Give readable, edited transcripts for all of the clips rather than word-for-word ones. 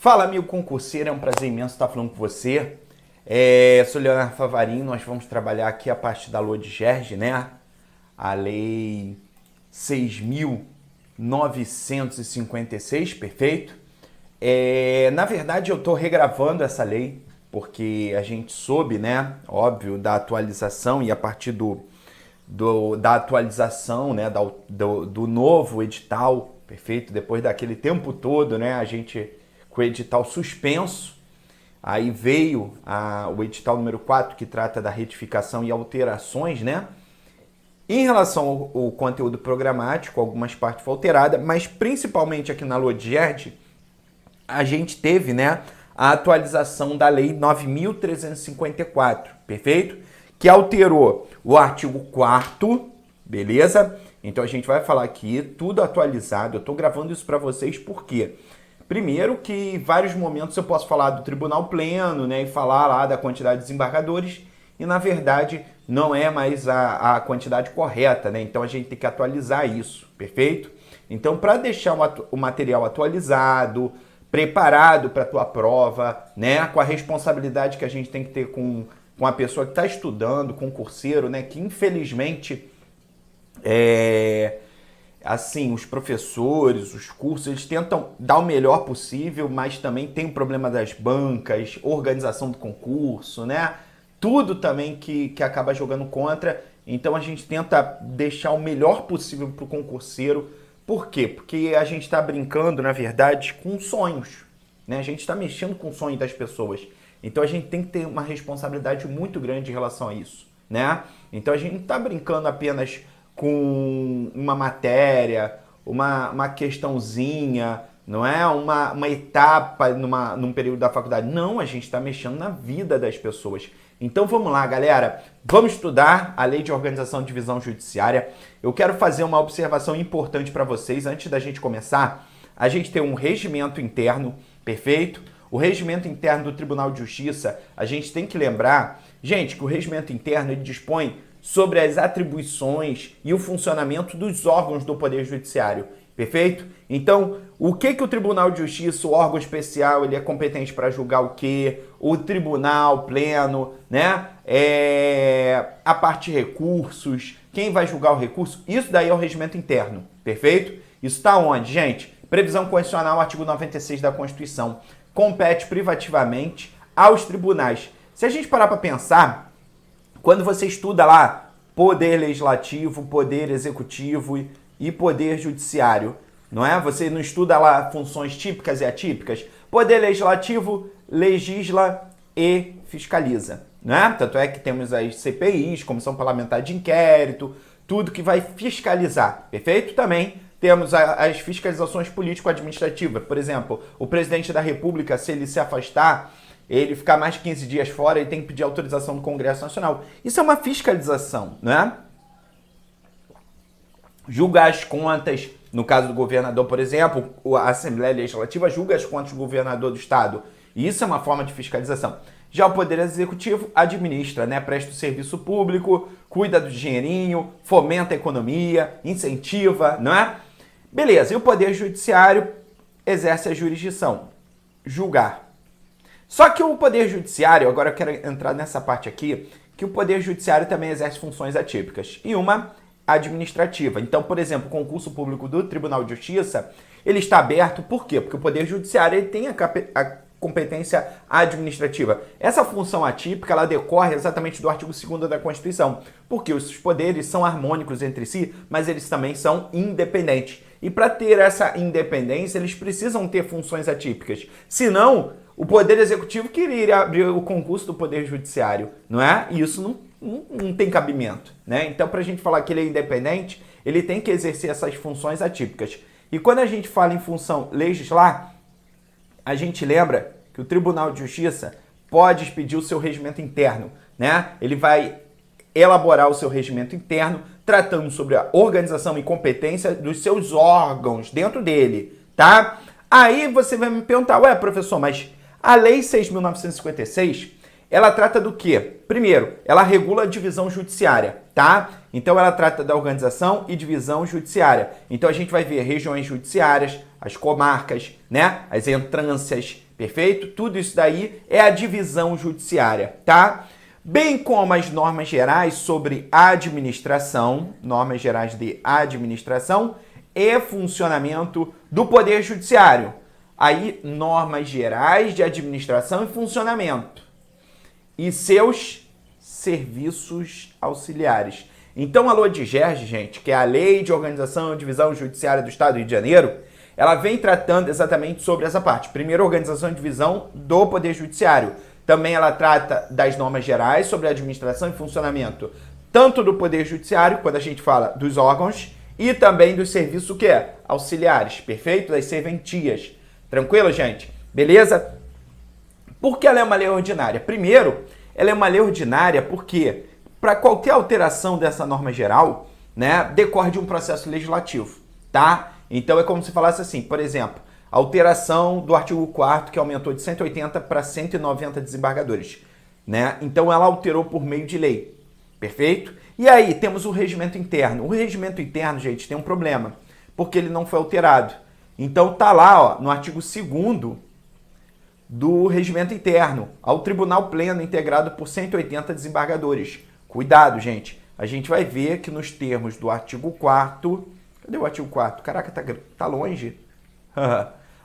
Fala, amigo concurseiro, é um prazer imenso estar falando com você. Sou Leonardo Favarin, nós vamos trabalhar aqui a partir da Lei de Gerges, né? A Lei 6.956, perfeito? Na verdade, eu estou regravando essa lei, porque a gente soube, né? Óbvio, da atualização e a partir da atualização, né? Do novo edital, perfeito? Depois daquele tempo todo, né? A gente com o edital suspenso, aí veio o edital número 4, que trata da retificação e alterações, né? Em relação ao conteúdo programático, algumas partes foram alteradas, mas principalmente aqui na Lei de Gerges, a gente teve, né, a atualização da Lei 9.354, perfeito? Que alterou o artigo 4º, beleza? Então a gente vai falar aqui tudo atualizado. Eu estou gravando isso para vocês porque, primeiro, que em vários momentos eu posso falar do Tribunal Pleno, né, e falar lá da quantidade de desembargadores, e na verdade não é mais a quantidade correta, né? Então a gente tem que atualizar isso, perfeito? Então, para deixar o material atualizado, preparado para a tua prova, né, com a responsabilidade que a gente tem que ter com a pessoa que está estudando, concurseiro, né, que infelizmente assim, os professores, os cursos, eles tentam dar o melhor possível, mas também tem o problema das bancas, organização do concurso, né? Tudo também que acaba jogando contra. Então a gente tenta deixar o melhor possível para o concurseiro. Por quê? Porque a gente está brincando, na verdade, com sonhos, né? A gente está mexendo com o sonho das pessoas. Então a gente tem que ter uma responsabilidade muito grande em relação a isso, né? Então a gente não está brincando apenas com uma matéria, uma questãozinha, não é? Uma etapa num período da faculdade. Não, a gente está mexendo na vida das pessoas. Então vamos lá, galera. Vamos estudar a Lei de Organização e Divisão Judiciária. Eu quero fazer uma observação importante para vocês. Antes da gente começar, a gente tem um regimento interno, perfeito? O regimento interno do Tribunal de Justiça, a gente tem que lembrar, gente, que o regimento interno ele dispõe sobre as atribuições e o funcionamento dos órgãos do Poder Judiciário, perfeito? Então, o que o Tribunal de Justiça, o órgão especial, ele é competente para julgar o quê? O Tribunal Pleno, né? A parte de recursos, quem vai julgar o recurso? Isso daí é o regimento interno, perfeito? Isso está onde, gente? Previsão constitucional, artigo 96 da Constituição. Compete privativamente aos tribunais. Se a gente parar para pensar, quando você estuda lá poder legislativo, poder executivo e poder judiciário, não é? Você não estuda lá funções típicas e atípicas? Poder legislativo legisla e fiscaliza, não é? Tanto é que temos as CPIs, Comissão Parlamentar de Inquérito, tudo que vai fiscalizar, perfeito? Também temos as fiscalizações político-administrativas. Por exemplo, o presidente da República, se ele se afastar, ele ficar mais de 15 dias fora, ele tem que pedir autorização do Congresso Nacional. Isso é uma fiscalização, né? Julgar as contas, no caso do governador, por exemplo, a Assembleia Legislativa julga as contas do governador do Estado. Isso é uma forma de fiscalização. Já o Poder Executivo administra, né? Presta o serviço público, cuida do dinheirinho, fomenta a economia, incentiva, não é? Beleza, e o Poder Judiciário exerce a jurisdição, julgar. Só que o Poder Judiciário, agora eu quero entrar nessa parte aqui, que o Poder Judiciário também exerce funções atípicas. E uma administrativa. Então, por exemplo, o concurso público do Tribunal de Justiça, ele está aberto, por quê? Porque o Poder Judiciário ele tem a competência administrativa. Essa função atípica, ela decorre exatamente do artigo 2º da Constituição, porque os poderes são harmônicos entre si, mas eles também são independentes. E para ter essa independência, eles precisam ter funções atípicas. Senão, o Poder Executivo queria abrir o concurso do Poder Judiciário, não é? E isso não tem cabimento, né? Então, para a gente falar que ele é independente, ele tem que exercer essas funções atípicas. E quando a gente fala em função legislar, a gente lembra que o Tribunal de Justiça pode expedir o seu regimento interno, né? Ele vai elaborar o seu regimento interno, tratando sobre a organização e competência dos seus órgãos dentro dele, tá? Aí você vai me perguntar, ué, professor, mas a Lei 6.956, ela trata do quê? Primeiro, ela regula a divisão judiciária, tá? Então ela trata da organização e divisão judiciária. Então a gente vai ver regiões judiciárias, as comarcas, né? As entrâncias, perfeito? Tudo isso daí é a divisão judiciária, tá? Bem como as normas gerais sobre administração, normas gerais de administração e funcionamento do Poder Judiciário. Aí, normas gerais de administração e funcionamento. E seus serviços auxiliares. Então, a LODIGERJ, gente, que é a Lei de Organização e Divisão Judiciária do Estado do Rio de Janeiro, ela vem tratando exatamente sobre essa parte. Primeiro, organização e divisão do Poder Judiciário. Também ela trata das normas gerais sobre a administração e funcionamento, tanto do Poder Judiciário, quando a gente fala dos órgãos, e também dos serviços, o que é? Auxiliares, perfeito? Das serventias. Tranquilo, gente? Beleza? Por que ela é uma lei ordinária? Primeiro, ela é uma lei ordinária porque, para qualquer alteração dessa norma geral, né, decorre de um processo legislativo, tá? Então é como se falasse assim, por exemplo, a alteração do artigo 4º, que aumentou de 180 para 190 desembargadores, né? Então ela alterou por meio de lei, perfeito? E aí temos o regimento interno. O regimento interno, gente, tem um problema, porque ele não foi alterado. Então tá lá, ó, no artigo 2º do regimento interno, ao Tribunal Pleno integrado por 180 desembargadores. Cuidado, gente. A gente vai ver que nos termos do artigo 4º... Cadê o artigo 4º? Caraca, tá longe.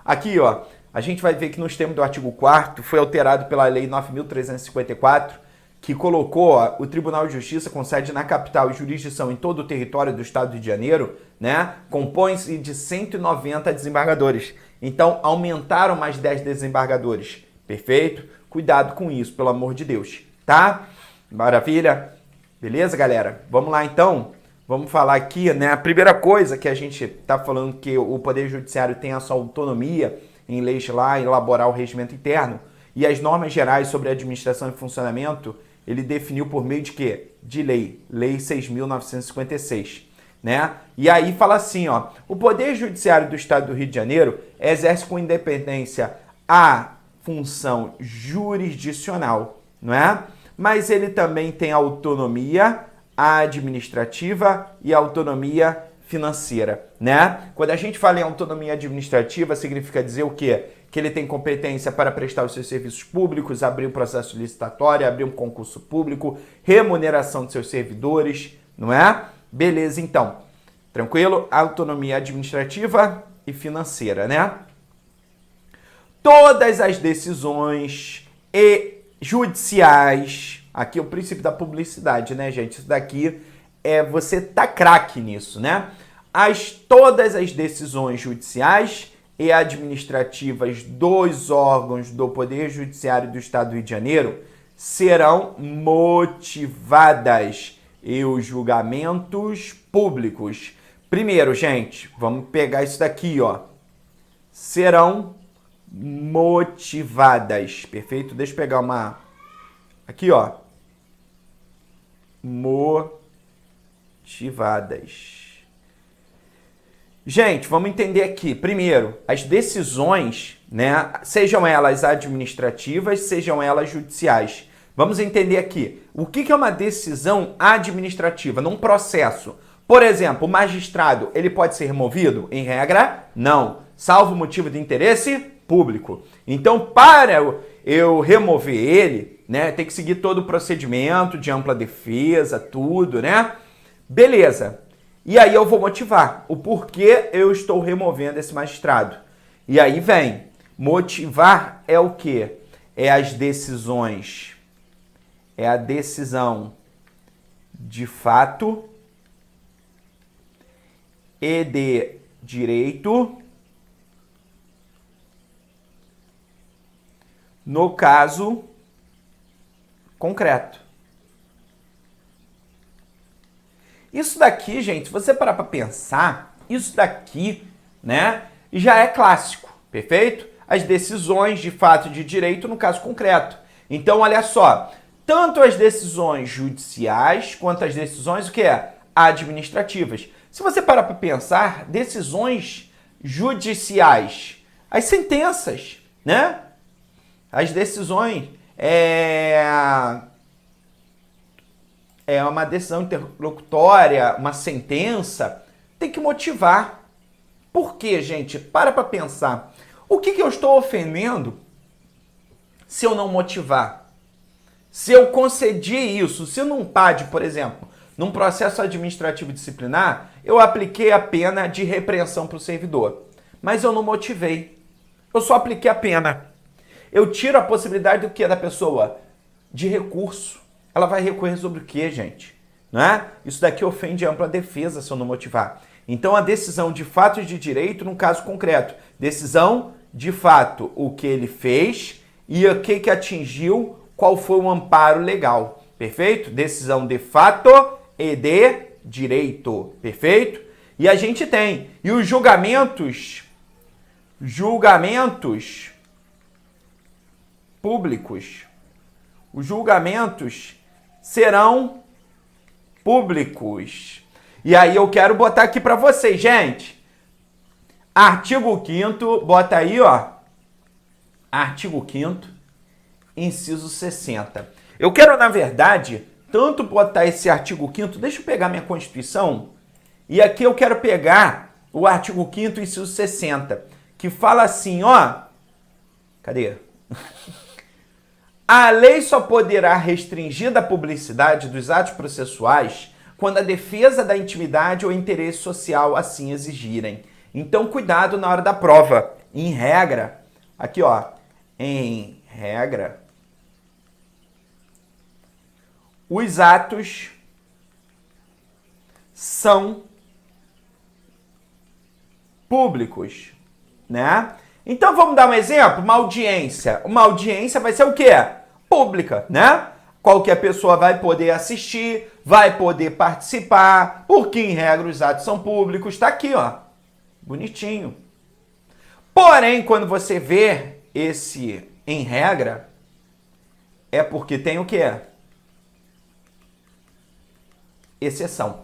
Aqui, ó. A gente vai ver que nos termos do artigo 4º foi alterado pela Lei 9.354, que colocou, ó, o Tribunal de Justiça com sede na capital e jurisdição em todo o território do Estado do Rio de Janeiro, né? Compõe-se de 190 desembargadores. Então, aumentaram mais 10 desembargadores. Perfeito? Cuidado com isso, pelo amor de Deus. Tá? Maravilha? Beleza, galera? Vamos lá, então. Vamos falar aqui, né? A primeira coisa que a gente está falando que o Poder Judiciário tem a sua autonomia em legislar e elaborar o regimento interno e as normas gerais sobre administração e funcionamento, ele definiu por meio de quê? De lei. Lei 6.956. Né? E aí fala assim, ó, o Poder Judiciário do Estado do Rio de Janeiro exerce com independência a função jurisdicional, não é? Mas ele também tem autonomia administrativa e autonomia financeira, né? Quando a gente fala em autonomia administrativa, significa dizer o quê? Que ele tem competência para prestar os seus serviços públicos, abrir um processo licitatório, abrir um concurso público, remuneração de seus servidores, não é? Beleza, então. Tranquilo? Autonomia administrativa e financeira, né? Todas as decisões judiciais, aqui é o princípio da publicidade, né, gente? Isso daqui você tá craque nisso, né? Todas as decisões judiciais e administrativas dos órgãos do Poder Judiciário do Estado do Rio de Janeiro serão motivadas e os julgamentos públicos. Primeiro, gente, vamos pegar isso daqui, ó. Serão motivadas, perfeito? Deixa eu pegar uma... Aqui, ó. Motivadas. Gente, vamos entender aqui. Primeiro, as decisões, né, sejam elas administrativas, sejam elas judiciais. Vamos entender aqui. O que é uma decisão administrativa num processo? Por exemplo, o magistrado, ele pode ser removido? Em regra, não. Salvo motivo de interesse público. Então, para eu remover ele, né, tem que seguir todo o procedimento de ampla defesa, tudo, né? Beleza. E aí eu vou motivar o porquê eu estou removendo esse magistrado. E aí vem, motivar é o quê? É as decisões... É a decisão de fato e de direito no caso concreto. Isso daqui, gente, se você parar para pensar, isso daqui, né, já é clássico, perfeito? As decisões de fato e de direito no caso concreto. Então, olha só... Tanto as decisões judiciais quanto as decisões, o que é? Administrativas. Se você parar para pensar, decisões judiciais, as sentenças, né? As decisões é uma decisão interlocutória, uma sentença, tem que motivar. Por quê, gente? Para pensar. O que eu estou ofendendo se eu não motivar? Se eu concedi isso, se num PAD, por exemplo, num processo administrativo disciplinar, eu apliquei a pena de repreensão para o servidor, mas eu não motivei. Eu só apliquei a pena. Eu tiro a possibilidade do que da pessoa? De recurso. Ela vai recorrer sobre o quê, gente? Não é? Isso daqui ofende a ampla defesa se eu não motivar. Então, a decisão de fato e de direito, num caso concreto. Decisão de fato, o que ele fez e o que atingiu, qual foi o amparo legal. Perfeito? Decisão de fato e de direito. Perfeito? E a gente tem. E os julgamentos públicos. Os julgamentos serão públicos. E aí eu quero botar aqui para vocês, gente. Artigo 5º, bota aí, ó. Artigo 5º, inciso 60. Eu quero, na verdade, tanto botar esse artigo 5º, deixa eu pegar minha Constituição, e aqui eu quero pegar o artigo 5º, inciso 60, que fala assim, ó. Cadê? A lei só poderá restringir a publicidade dos atos processuais quando a defesa da intimidade ou interesse social assim exigirem. Então, cuidado na hora da prova. Em regra, aqui ó, em regra, os atos são públicos, né? Então, vamos dar um exemplo? Uma audiência. Uma audiência vai ser o quê? Pública, né? Qualquer pessoa vai poder assistir, vai poder participar, porque, em regra, os atos são públicos. Tá aqui, ó. Bonitinho. Porém, quando você vê esse em regra, é porque tem o quê? Exceção.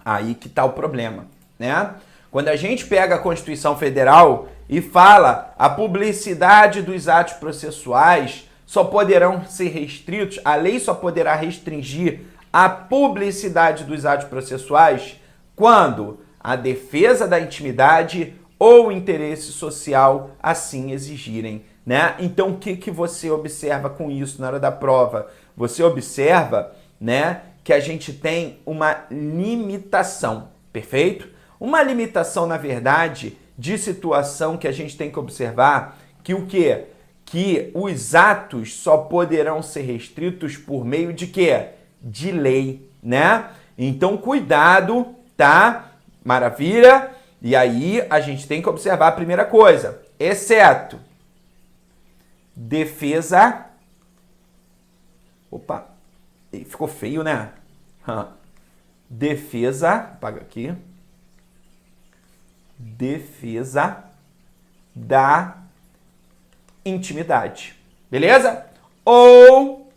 Aí que tá o problema, né? Quando a gente pega a Constituição Federal e fala a publicidade dos atos processuais só poderão ser restritos, a lei só poderá restringir a publicidade dos atos processuais quando a defesa da intimidade ou o interesse social assim exigirem, né? Então, o que você observa com isso na hora da prova? Você observa, né, que a gente tem uma limitação, perfeito? Uma limitação, na verdade, de situação que a gente tem que observar que o quê? Que os atos só poderão ser restritos por meio de quê? De lei, né? Então, cuidado, tá? Maravilha? E aí, a gente tem que observar a primeira coisa, exceto defesa... Opa, ficou feio, né? Defesa, apaga aqui. Defesa da intimidade, beleza? Ou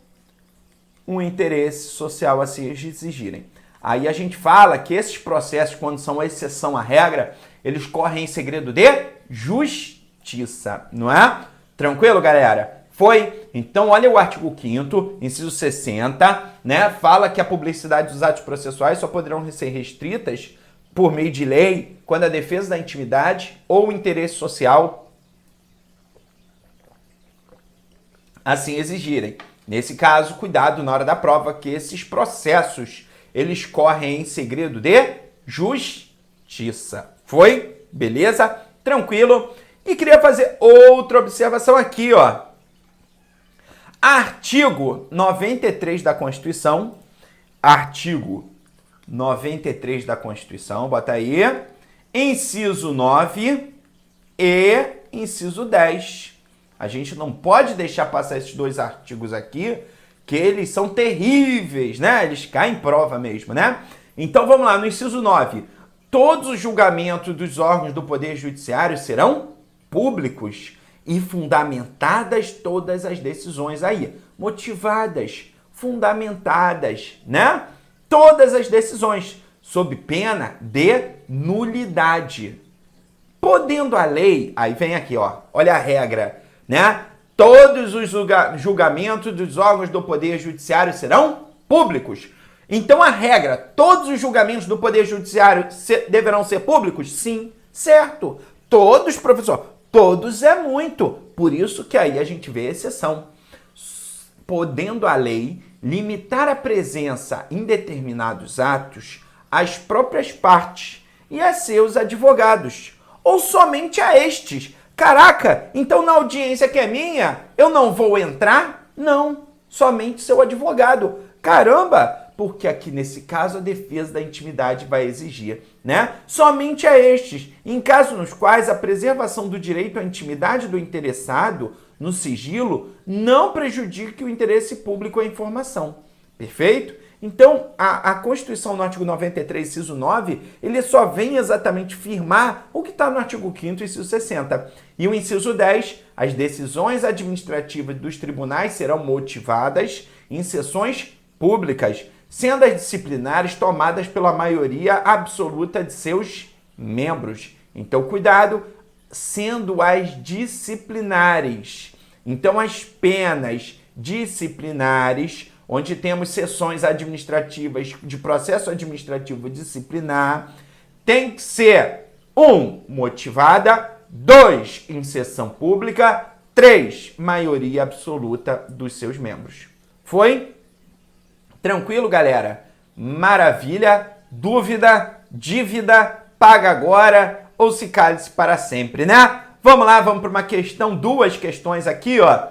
um interesse social a se exigirem. Aí a gente fala que esses processos, quando são exceção à regra, eles correm em segredo de justiça, não é? Tranquilo, galera? Foi? Então, olha o artigo 5º, inciso 60, né? Fala que a publicidade dos atos processuais só poderão ser restritas por meio de lei quando a defesa da intimidade ou o interesse social assim exigirem. Nesse caso, cuidado na hora da prova que esses processos eles correm em segredo de justiça. Foi? Beleza? Tranquilo? E queria fazer outra observação aqui, ó. Artigo 93 da Constituição. Artigo 93 da Constituição, bota aí. Inciso 9 e inciso 10. A gente não pode deixar passar esses dois artigos aqui, que eles são terríveis, né? Eles caem em prova mesmo, né? Então, vamos lá, no inciso 9. Todos os julgamentos dos órgãos do Poder Judiciário serão públicos e fundamentadas todas as decisões aí. Motivadas, fundamentadas, né? Todas as decisões, sob pena de nulidade. Podendo a lei, aí vem aqui, ó, olha a regra, né? todos os julgamentos dos órgãos do Poder Judiciário serão públicos. Então a regra, todos os julgamentos do Poder Judiciário deverão ser públicos? Sim, certo. Todos, professor, todos é muito. Por isso que aí a gente vê a exceção. Podendo a lei limitar a presença em determinados atos às próprias partes e a seus advogados, ou somente a estes. Caraca, então na audiência que é minha, eu não vou entrar? Não, somente seu advogado. Caramba, porque aqui nesse caso a defesa da intimidade vai exigir, né? Somente a estes, em casos nos quais a preservação do direito à intimidade do interessado no sigilo não prejudique o interesse público à informação. Perfeito? Então, a Constituição, no artigo 93, inciso 9, ele só vem exatamente firmar o que está no artigo 5º, inciso 60. E o inciso 10, as decisões administrativas dos tribunais serão motivadas em sessões públicas, sendo as disciplinares tomadas pela maioria absoluta de seus membros. Então, cuidado, sendo as disciplinares. Então, as penas disciplinares, onde temos sessões administrativas de processo administrativo disciplinar, tem que ser 1. Motivada, 2. Em sessão pública, 3. Maioria absoluta dos seus membros. Foi? Tranquilo, galera? Maravilha? Dúvida? Dívida? Paga agora ou se cale-se para sempre, né? Vamos lá, vamos para uma questão, duas questões aqui, ó.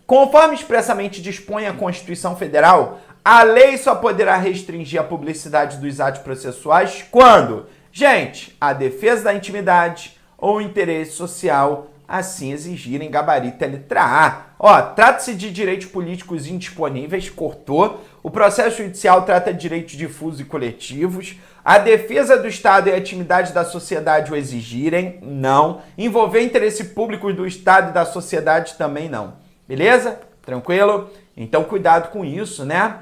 Conforme expressamente dispõe a Constituição Federal, a lei só poderá restringir a publicidade dos atos processuais quando, gente, a defesa da intimidade ou o interesse social assim exigirem, gabarito é letra A. Ó, trata-se de direitos políticos indisponíveis, cortou. O processo judicial trata de direitos difusos e coletivos. A defesa do Estado e a intimidade da sociedade o exigirem, não. Envolver interesse público do Estado e da sociedade também não. Beleza? Tranquilo? Então, cuidado com isso, né?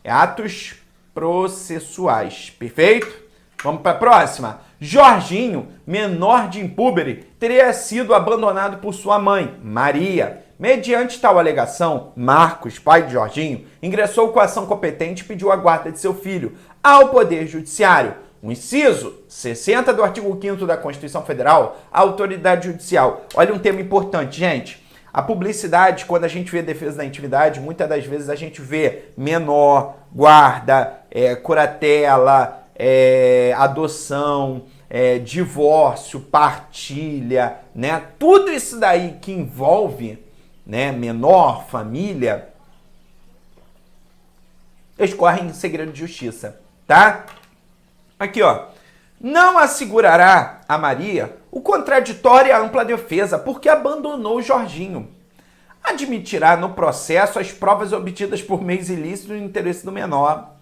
Atos processuais. Perfeito? Vamos para a próxima. Jorginho, menor de impúbere, teria sido abandonado por sua mãe, Maria. Mediante tal alegação, Marcos, pai de Jorginho, ingressou com a ação competente e pediu a guarda de seu filho ao Poder Judiciário. O inciso 60 do artigo 5º da Constituição Federal, a autoridade judicial. Olha um tema importante, gente. A publicidade, quando a gente vê defesa da intimidade, muitas das vezes a gente vê menor, guarda, curatela, adoção, divórcio, partilha, né? Tudo isso daí que envolve, né, menor, família, escorre em segredo de justiça, tá? Aqui, ó. Não assegurará a Maria o contraditório e a ampla defesa, porque abandonou o Jorginho. Admitirá no processo as provas obtidas por meios ilícitos no interesse do menor.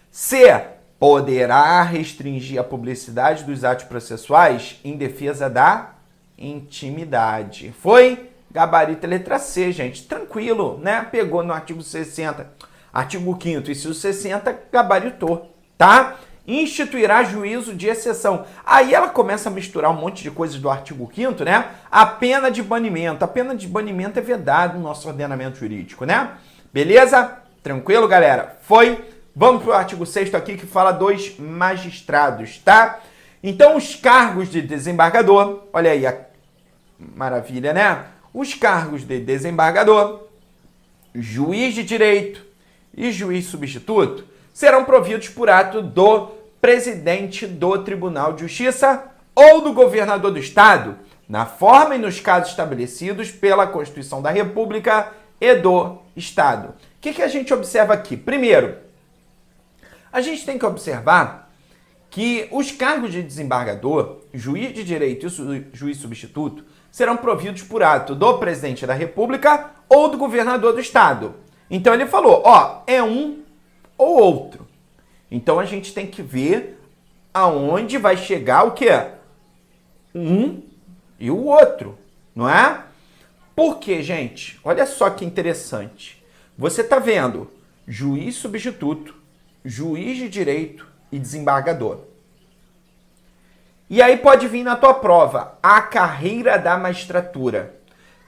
C. Poderá restringir a publicidade dos atos processuais em defesa da intimidade. Foi? Gabarito letra C, gente. Tranquilo, né? Pegou no artigo 60. Artigo 5º, inciso 60, gabaritou, tá? Instituirá juízo de exceção. Aí ela começa a misturar um monte de coisas do artigo 5º, né? A pena de banimento. A pena de banimento é vedada no nosso ordenamento jurídico, né? Beleza? Tranquilo, galera? Foi? Vamos para o artigo 6º aqui, que fala dos magistrados, tá? Então, os cargos de desembargador, olha aí a maravilha, né? Os cargos de desembargador, juiz de direito e juiz substituto serão providos por ato do presidente do Tribunal de Justiça ou do governador do Estado, na forma e nos casos estabelecidos pela Constituição da República e do Estado. O que a gente observa aqui? Primeiro, a gente tem que observar que os cargos de desembargador, juiz de direito e juiz substituto serão providos por ato do presidente da República ou do governador do Estado. Então ele falou, ó, é um ou outro. Então a gente tem que ver aonde vai chegar o quê? Um e o outro, não é? Porque, gente, olha só que interessante. Você tá vendo juiz substituto, juiz de direito e desembargador. E aí pode vir na tua prova a carreira da magistratura.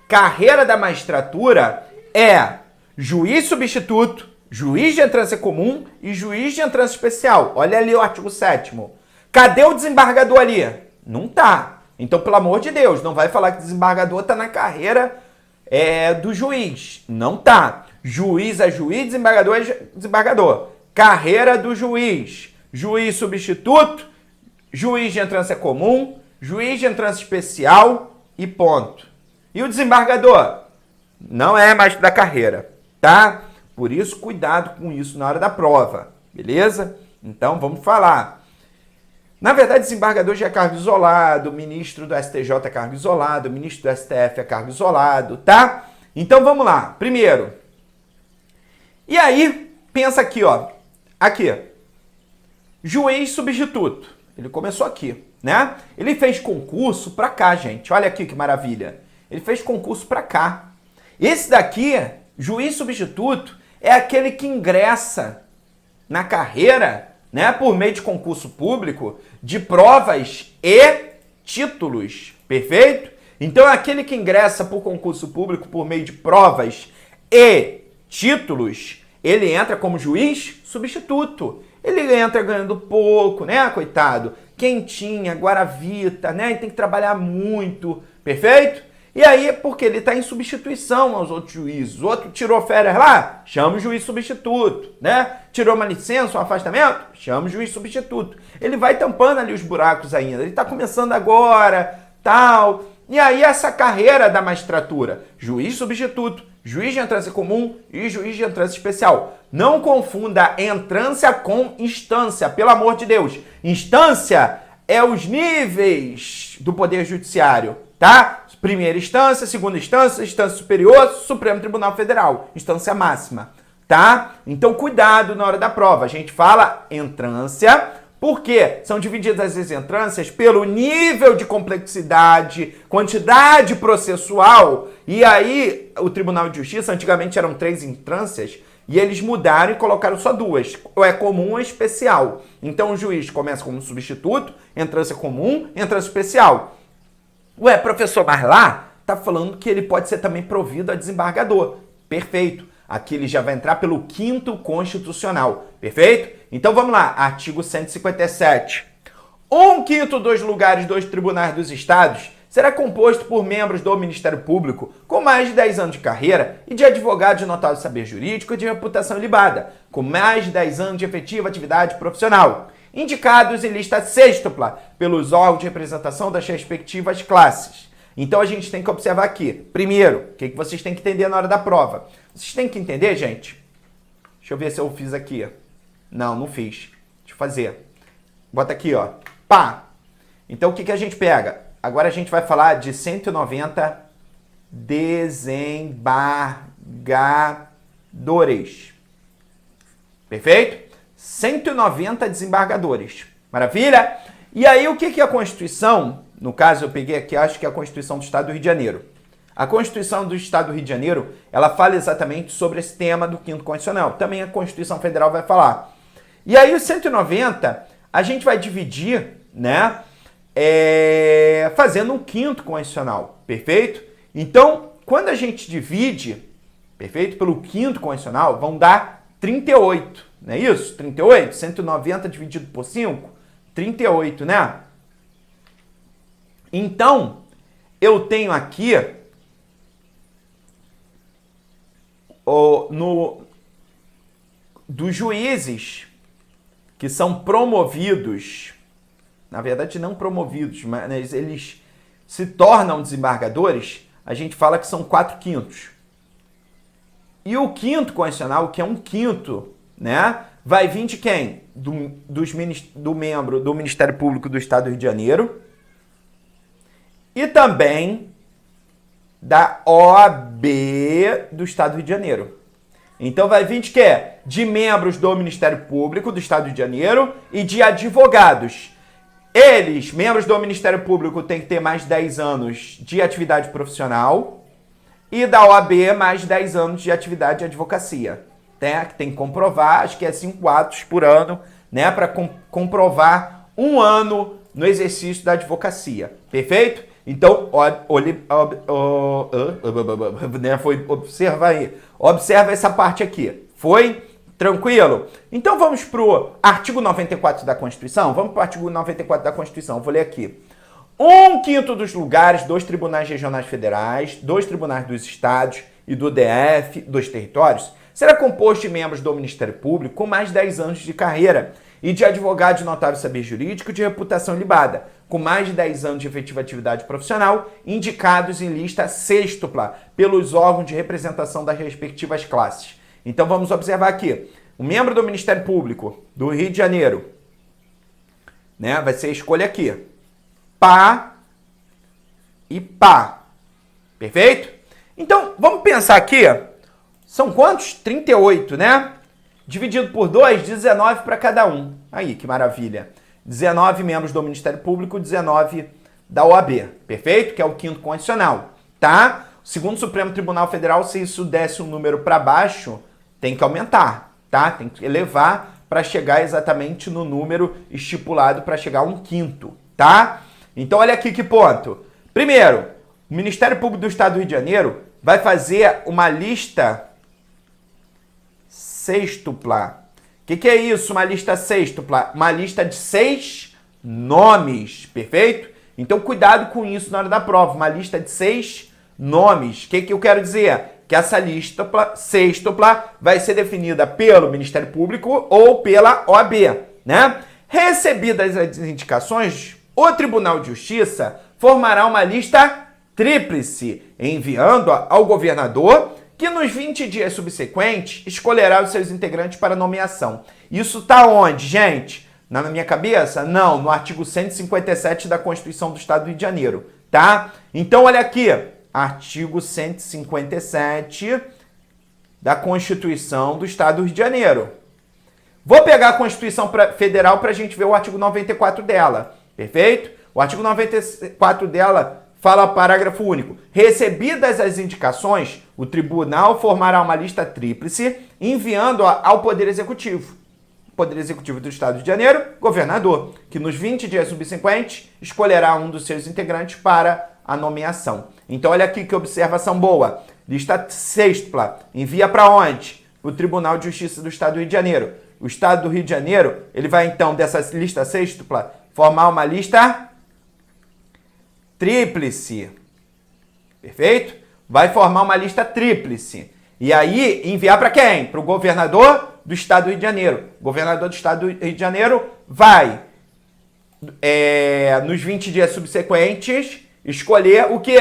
Carreira da magistratura é juiz substituto, juiz de entrância comum e juiz de entrância especial. Olha ali o artigo 7º. Cadê o desembargador ali? Não tá. Então, pelo amor de Deus, não vai falar que desembargador tá na carreira do juiz. Não tá. Juiz é juiz, desembargador é desembargador. Carreira do juiz. Juiz substituto, juiz de entrância comum, juiz de entrância especial e ponto. E o desembargador? Não é mais da carreira, tá? Por isso, cuidado com isso na hora da prova, beleza? Então, vamos falar. Na verdade, desembargador já é cargo isolado, ministro do STJ é cargo isolado, ministro do STF é cargo isolado, tá? Então, vamos lá. Primeiro. E aí, pensa aqui, ó. Aqui. Juiz substituto. Ele começou aqui, né? Ele fez concurso pra cá, gente. Olha aqui que maravilha. Ele fez concurso pra cá. Esse daqui, juiz substituto, é aquele que ingressa na carreira, né, por meio de concurso público, de provas e títulos, perfeito? Então, aquele que ingressa por concurso público por meio de provas e títulos, ele entra como juiz substituto. Ele entra ganhando pouco, né, coitado? Quentinha, guaravita, né? E tem que trabalhar muito, perfeito? E aí, porque ele está em substituição aos outros juízes. O outro tirou férias lá, chama o juiz substituto, né? Tirou uma licença, um afastamento, chama o juiz substituto. Ele vai tampando ali os buracos ainda. Ele está começando agora, tal. E aí, essa carreira da magistratura, juiz substituto, juiz de entrância comum e juiz de entrância especial. Não confunda entrância com instância, pelo amor de Deus. Instância é os níveis do Poder Judiciário, tá? Primeira instância, segunda instância, instância superior, Supremo Tribunal Federal, instância máxima, tá? Então, cuidado na hora da prova. A gente fala entrância, porque são divididas as entrâncias pelo nível de complexidade, quantidade processual. E aí, o Tribunal de Justiça, antigamente eram 3 entrâncias, e eles mudaram e colocaram só 2. Ou é comum ou especial. Então, o juiz começa como substituto, entrância comum, entrância especial. Ué, professor, mas lá tá falando que ele pode ser também provido a desembargador. Perfeito. Aqui ele já vai entrar pelo 5º constitucional. Perfeito? Então vamos lá. Artigo 157. 1/5 dos lugares dos tribunais dos estados será composto por membros do Ministério Público com mais de 10 anos de carreira e de advogados de notável saber jurídico e de reputação ilibada, com mais de 10 anos de efetiva atividade profissional, indicados em lista sêxtupla pelos órgãos de representação das respectivas classes. Então a gente tem que observar aqui. Primeiro, o que vocês têm que entender na hora da prova? Vocês têm que entender, gente. Deixa eu ver se eu fiz aqui. Não, não fiz. Deixa eu fazer. Bota aqui, ó. Pá! Então o que a gente pega? Agora a gente vai falar de 190 desembargadores. Perfeito? 190 desembargadores. Maravilha? E aí, o que é a Constituição? No caso, eu peguei aqui, acho que é a Constituição do Estado do Rio de Janeiro. A Constituição do Estado do Rio de Janeiro, ela fala exatamente sobre esse tema do 5º Constitucional. Também a Constituição Federal vai falar. E aí, os 190, a gente vai dividir, né, fazendo um 5º Constitucional. Perfeito? Então, quando a gente divide, perfeito, pelo 5º Constitucional, vão dar 38. Não é isso? 38? 190 dividido por 5? 38, né? Então, eu tenho aqui dos juízes que são promovidos, na verdade não promovidos, mas eles se tornam desembargadores, a gente fala que são 4/5. E o 5º Constitucional, que é 1/5, né? Vai vir de quem? Do membro do Ministério Público do Estado do Rio de Janeiro e também da OAB do Estado do Rio de Janeiro. Então vai vir de quê? De membros do Ministério Público do Estado do Rio de Janeiro e de advogados. Eles, membros do Ministério Público, têm que ter mais de 10 anos de atividade profissional e da OAB mais de 10 anos de atividade de advocacia. Né, que tem que comprovar, acho que é 5 atos por ano, né, para comprovar 1 ano no exercício da advocacia. Perfeito? Então, observa aí. Observa essa parte aqui. Foi? Tranquilo? Então vamos para o artigo 94 da Constituição? Vamos para o artigo 94 da Constituição. Vou ler aqui. 1/5 dos lugares dos tribunais regionais federais, dos tribunais dos estados e do DF, dos territórios, será composto de membros do Ministério Público com mais de 10 anos de carreira e de advogados de notável saber jurídico de reputação ilibada, com mais de 10 anos de efetiva atividade profissional, indicados em lista sêxtupla pelos órgãos de representação das respectivas classes. Então vamos observar aqui. O membro do Ministério Público do Rio de Janeiro, né, vai ser a escolha aqui. Pá e pá. Perfeito? Então, vamos pensar aqui. São quantos? 38, né? Dividido por 2, 19 para cada um. Aí, que maravilha. 19 membros do Ministério Público, 19 da OAB. Perfeito? Que é o 5º constitucional. Tá? Segundo o Supremo Tribunal Federal, se isso desse um número para baixo, tem que aumentar, tá? Tem que elevar para chegar exatamente no número estipulado para chegar a 1/5, tá? Então, olha aqui que ponto. Primeiro, o Ministério Público do Estado do Rio de Janeiro vai fazer uma lista sêxtupla. O que é isso, uma lista sêxtupla? Uma lista de 6 nomes, perfeito? Então, cuidado com isso na hora da prova. Uma lista de 6 nomes. O que eu quero dizer? Que essa lista sêxtupla vai ser definida pelo Ministério Público ou pela OAB, né? Recebidas as indicações, o Tribunal de Justiça formará uma lista tríplice, enviando-a ao governador, que nos 20 dias subsequentes escolherá os seus integrantes para nomeação. Isso está onde, gente? Na minha cabeça? Não, no artigo 157 da Constituição do Estado do Rio de Janeiro, tá? Então, olha aqui, artigo 157 da Constituição do Estado do Rio de Janeiro. Vou pegar a Constituição Federal para a gente ver o artigo 94 dela, perfeito? O artigo 94 dela fala parágrafo único. Recebidas as indicações, o tribunal formará uma lista tríplice, enviando-a ao Poder Executivo. Poder Executivo do Estado de Janeiro, governador, que nos 20 dias subsequentes escolherá um dos seus integrantes para a nomeação. Então, olha aqui que observação boa. Lista sêxtupla. Envia para onde? O Tribunal de Justiça do Estado do Rio de Janeiro. O Estado do Rio de Janeiro, ele vai, então, dessa lista sêxtupla, formar uma lista tríplice. Perfeito? Vai formar uma lista tríplice. E aí, enviar para quem? Para o governador do Estado do Rio de Janeiro. O governador do Estado do Rio de Janeiro vai, nos 20 dias subsequentes, escolher o quê?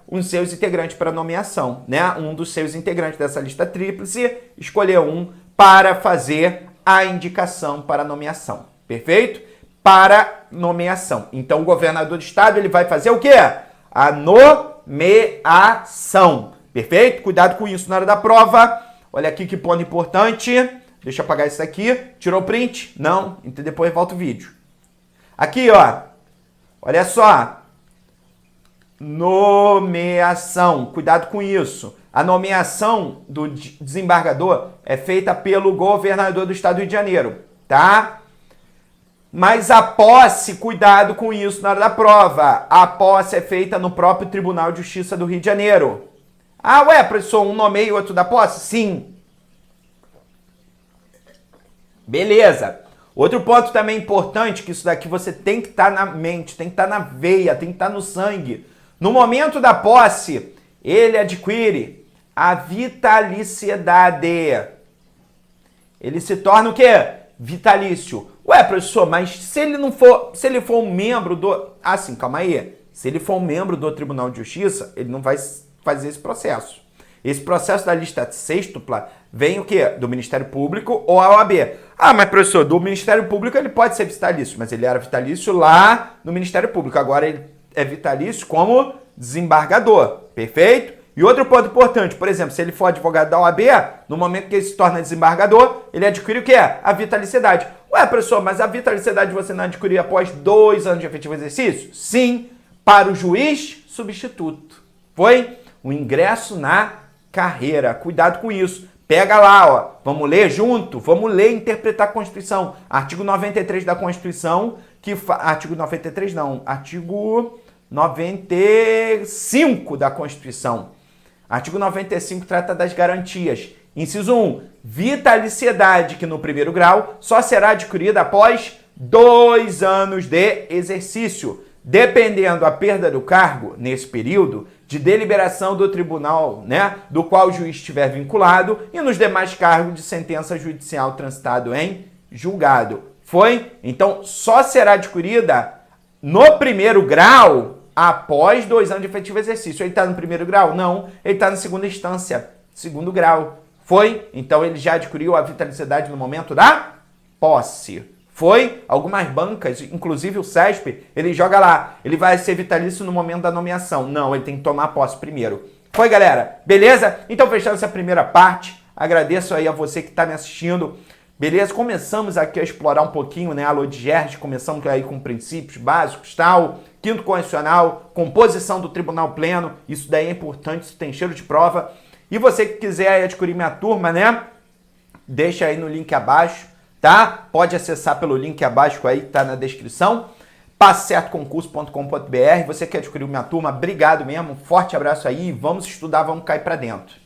Os seus integrantes para nomeação, né? Um dos seus integrantes dessa lista tríplice, escolher um para fazer a indicação para nomeação. Perfeito? Para nomeação. Então, o governador do Estado, ele vai fazer o quê? A nomeação. Perfeito? Cuidado com isso na hora da prova. Olha aqui que ponto importante. Deixa eu apagar isso aqui. Tirou o print? Não. Então depois volta o vídeo. Aqui, ó. Olha só. Nomeação. Cuidado com isso. A nomeação do desembargador é feita pelo governador do Estado do Rio de Janeiro. Tá? Mas a posse, cuidado com isso na hora da prova. A posse é feita no próprio Tribunal de Justiça do Rio de Janeiro. Ah, ué, professor, um nomeia e outro dá posse? Sim. Beleza. Outro ponto também importante, que isso daqui você tem que estar na mente, tem que estar na veia, tem que estar no sangue. No momento da posse, ele adquire a vitaliciedade. Ele se torna o quê? Vitalício. Ué, professor, mas se ele for um membro do... Ah, sim, calma aí. Se ele for um membro do Tribunal de Justiça, ele não vai fazer esse processo. Esse processo da lista sêxtupla vem o quê? Do Ministério Público ou a OAB. Ah, mas professor, do Ministério Público ele pode ser vitalício, mas ele era vitalício lá no Ministério Público. Agora ele é vitalício como desembargador, perfeito? E outro ponto importante, por exemplo, se ele for advogado da OAB, no momento que ele se torna desembargador, ele adquire o quê? A vitaliciedade. Ué, professor, mas a vitaliciedade você não adquiriu após 2 anos de efetivo exercício? Sim, para o juiz substituto. Foi o ingresso na carreira. Cuidado com isso. Pega lá, ó. Vamos ler junto? Vamos ler e interpretar a Constituição. Artigo 93 da Constituição, artigo 93 não, artigo 95 da Constituição. Artigo 95 trata das garantias. Inciso 1, vitaliciedade, que no primeiro grau só será adquirida após 2 anos de exercício, dependendo a perda do cargo, nesse período, de deliberação do tribunal, né, do qual o juiz estiver vinculado, e nos demais cargos de sentença judicial transitado em julgado. Foi? Então, só será adquirida no primeiro grau após 2 anos de efetivo exercício. Ele está no primeiro grau? Não. Ele está na segunda instância, segundo grau. Foi? Então, ele já adquiriu a vitaliciedade no momento da posse. Foi? Algumas bancas, inclusive o CESP, ele joga lá. Ele vai ser vitalício no momento da nomeação. Não, ele tem que tomar posse primeiro. Foi, galera? Beleza? Então, fechando essa primeira parte, agradeço aí a você que está me assistindo. Beleza? Começamos aqui a explorar um pouquinho, né, a Lei de Gerges, começamos aí com princípios básicos, tal, quinto constitucional, composição do Tribunal Pleno, isso daí é importante, isso tem cheiro de prova. E você que quiser aí adquirir minha turma, né, deixa aí no link abaixo, tá? Pode acessar pelo link abaixo aí, tá na descrição, passecertoconcurso.com.br. Você quer adquirir minha turma, obrigado mesmo, forte abraço aí, vamos estudar, vamos cair pra dentro.